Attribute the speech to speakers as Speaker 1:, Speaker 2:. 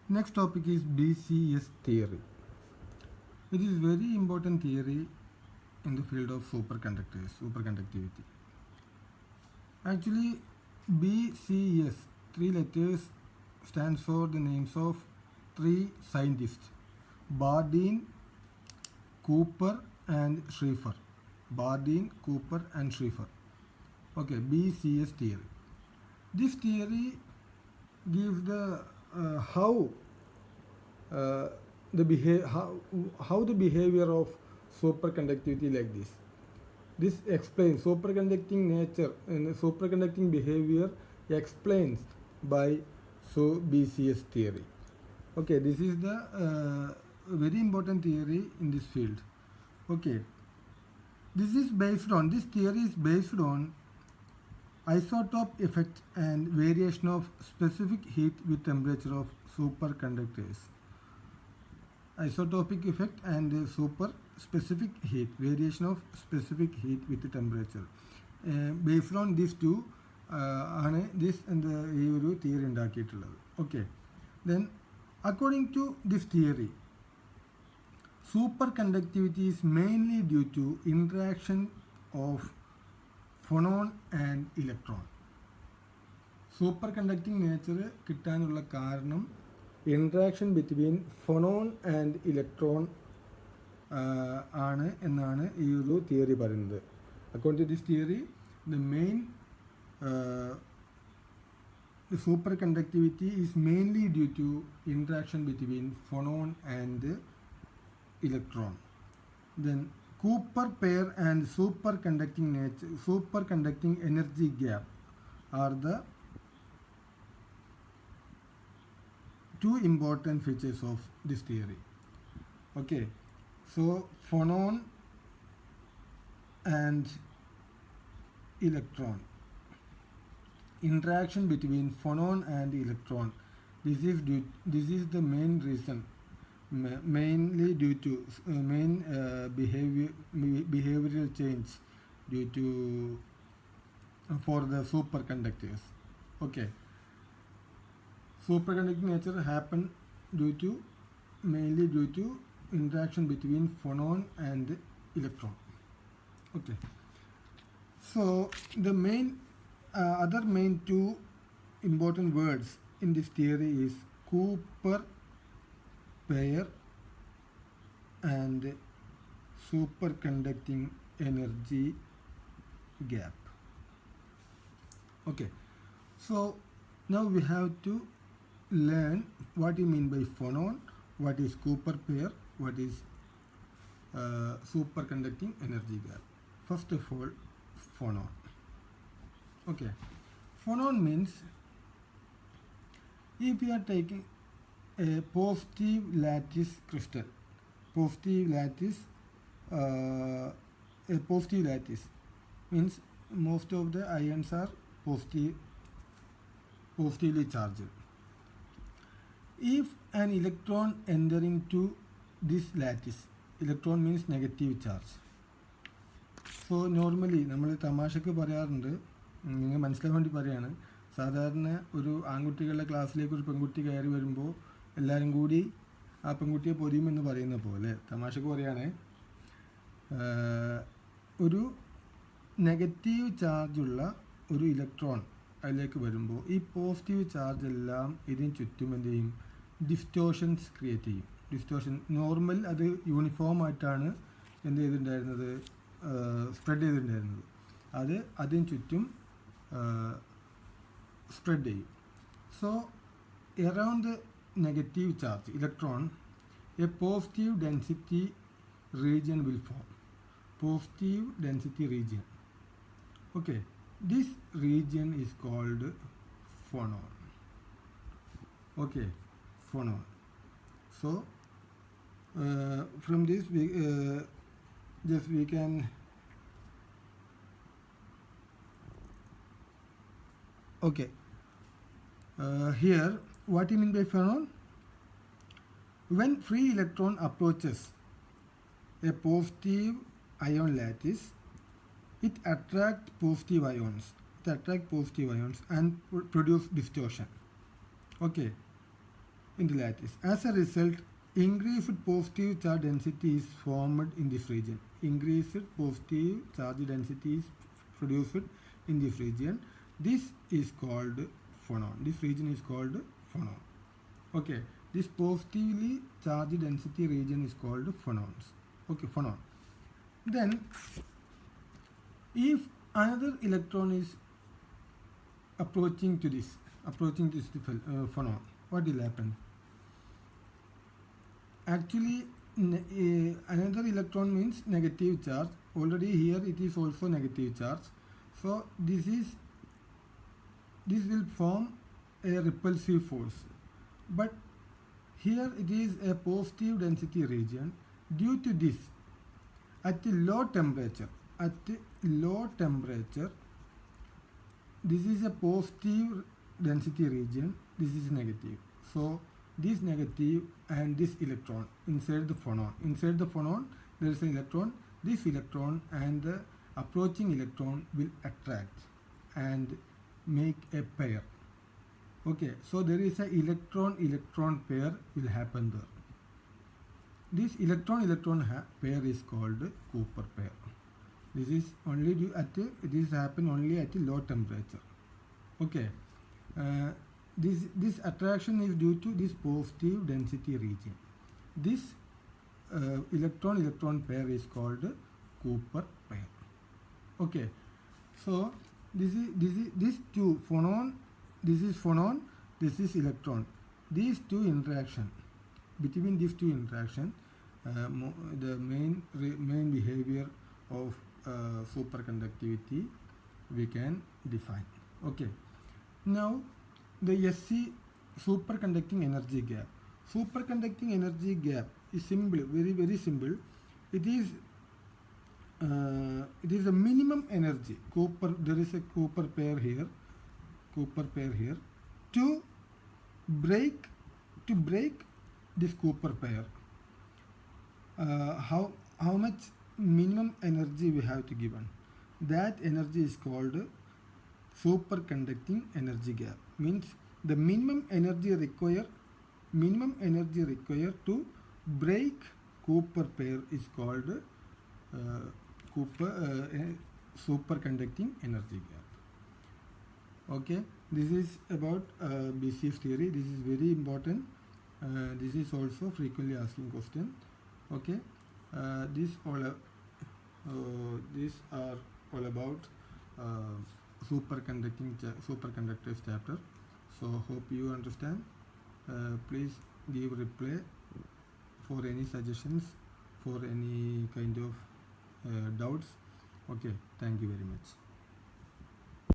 Speaker 1: Next topic is BCS theory. It is very important theory in the field of superconductivity. Actually, BCS, three letters, stands for the names of three scientists, Bardeen, Cooper and Schrieffer. Bardeen, Cooper and Schrieffer. Okay, BCS theory. This theory gives the how the how the behavior of superconductivity like this. This explains superconducting nature and superconducting behavior explains by BCS theory. Okay, this is the very important theory in this field. Okay, this theory is based on isotope effect and variation of specific heat with temperature of superconductors. Isotopic effect and super specific heat, variation of specific heat with the temperature. Based on these two ആണ് this ഈ ഒരു theory ഉണ്ടാക്കിയിട്ടുള്ളത്. Okay, then according to this theory, superconductivity is mainly due to interaction of phonon and electron. Superconducting nature കിട്ടാനുള്ള കാരണം interaction between phonon and electron ആണ് എന്നാണ് ഈ ഒരു തിയറി പറയുന്നത്. According to this theory, the main superconductivity is mainly due to interaction between phonon and electron. Then Cooper pair and superconducting energy gap are the two important features of this theory. Okay, so phonon and electron, interaction between phonon and electron, this is the main reason, mainly due to behavioral change due to for the superconductors. Okay, superconducting nature happen mainly due to interaction between phonon and electron. Okay, so the other main two important words in this theory is Cooper pair and superconducting energy gap. Okay, so now we have to learn what you mean by phonon, what is Cooper pair, what is superconducting energy gap. First of all, phonon. Okay, phonon means if we are taking a positive lattice crystal, a positive lattice means most of the ions are positively charged. If an electron entering to this lattice, electron means negative charge. So normally നമ്മൾ തമാശക്ക് പറയാറുണ്ട്, നിങ്ങൾ മനസ്സിലാക്കാൻ വേണ്ടി പറയാണ്, സാധാരണ ഒരു ആൺകുട്ടികളുടെ ക്ലാസ്സിലേക്ക് ഒരു പെൺകുട്ടി കയറി വരുമ്പോൾ എല്ലാവരും കൂടി ആ പെൺകുട്ടിയെ പൊതിയുമെന്ന് പറയുന്ന പോലെ തമാശക്ക് പറയുകയാണെ, ഒരു നെഗറ്റീവ് ചാർജുള്ള ഒരു ഇലക്ട്രോൺ അതിലേക്ക് വരുമ്പോൾ ഈ പോസിറ്റീവ് ചാർജ് എല്ലാം ഇതിന് ചുറ്റും എന്ത് ചെയ്യും, ഡിസ്റ്റോഷൻസ് ക്രിയേറ്റ് ചെയ്യും. ഡിസ്റ്റോഷൻ നോർമൽ അത് യൂണിഫോം ആയിട്ടാണ് എന്ത് ചെയ്തിട്ടുണ്ടായിരുന്നത്, സ്പ്രെഡ് ചെയ്തിട്ടുണ്ടായിരുന്നത്. അത് അതിന് ചുറ്റും സ്പ്രെഡ് ചെയ്യും. So around the negative charge electron, a positive density region will form. Positive density region. Okay, this region is called phonon. Okay, phonon. So from this we can okay, here what you mean by phonon? When free electron approaches a positive ion lattice, it attracts positive ions. It attracts positive ions and produce distortion. Okay. in the lattice. As a result, increased positive charge density is formed in this region. Increased positive charge density is produced in this region. This is called phonon. This region is called phonon. Okay, this positively charged density region is called phonons. Okay, phonon. Then, if another electron is approaching this phonon, what will happen? Actually, another electron means negative charge. Already here it is also negative charge. So this will form a repulsive force. But here it is a positive density region. Due to this, at low temperature, this is a positive density region, this is negative. So this negative and this electron inside the phonon there is an electron. This electron and the approaching electron will attract and make a pair. Okay, so there is a electron pair will happen there. This electron pair is called Cooper pair. This is only this happen only at low temperature. Okay, this attraction is due to this positive density region. This electron pair is called Cooper pair. Okay, so this two phonon. This is phonon. This is electron. These two interaction, between these two interaction, the main behavior of superconductivity we can define. Okay, now the SC, superconducting energy gap. Superconducting energy gap is simple, very simple. It is a minimum energy. There is a Cooper pair here to break this Cooper pair. How much minimum energy we have to given? That energy is called superconducting energy gap. Means the minimum energy required to break Cooper pair is called superconducting energy gap. Okay, this is about BCF theory. This is very important. This is also frequently asking question. Okay, these are all about superconductors chapter. So hope you understand. Please give reply for any suggestions, for any kind of doubts. Okay, thank you very much.